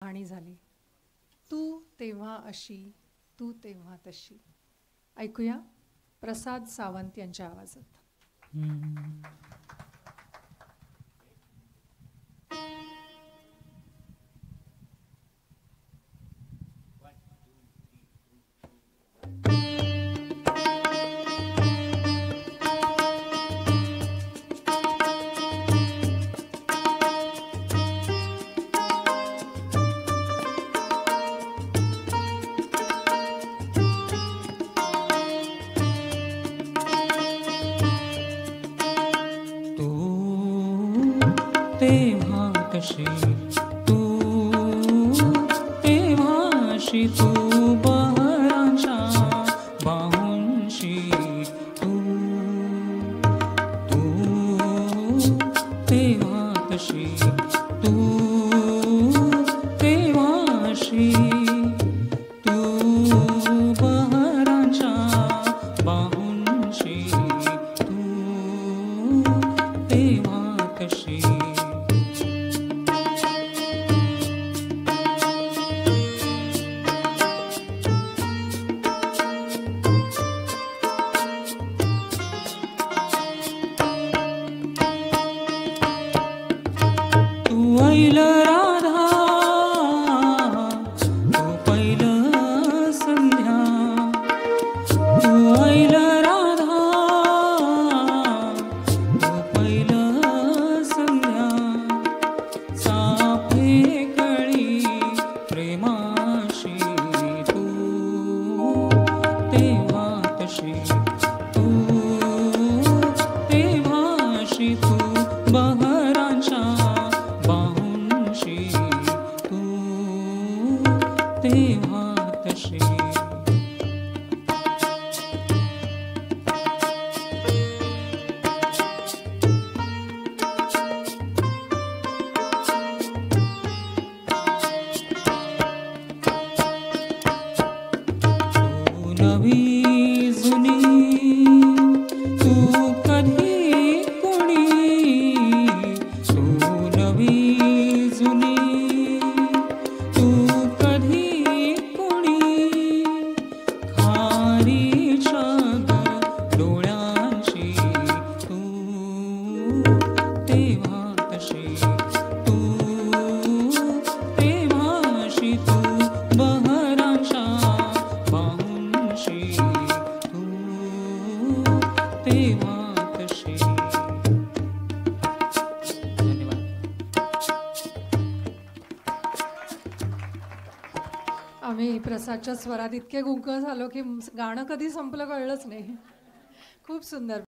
आणि झाली तू तेव्हा अशी तू तेव्हा तशी. ऐकूया प्रसाद सावंत यांच्या आवाजात. तेव्हा कशी तू तेव्हाशी तू बहरांच्या बाहुंशी तू तू तेव्हा कशी तू तेव्हाशी तू बहरांच्या बाहुंशी तू तेव्हा कशी. राधा तू पहिलं संध्या तू ऐल राधा तू पहिलं संध्या साफे कळी प्रेमाशी तू तेव्हा तशी तू तेव्हाशी तू बहरांच्या तेव्हा तशी. तू नवी जुनी तू कधी कोणी तू नवी जुनी डोळ्यांशी तू तेव्हा तशी तू तेव्हाशी तू बहरांच्या बाहुंशी तू तेव्हा तशी. धन्यवाद. आम्ही प्रसादच्या स्वरात इतके गुंग झालो की गाणं कधी संपलं कळलंच नाही. खूप सुंदर.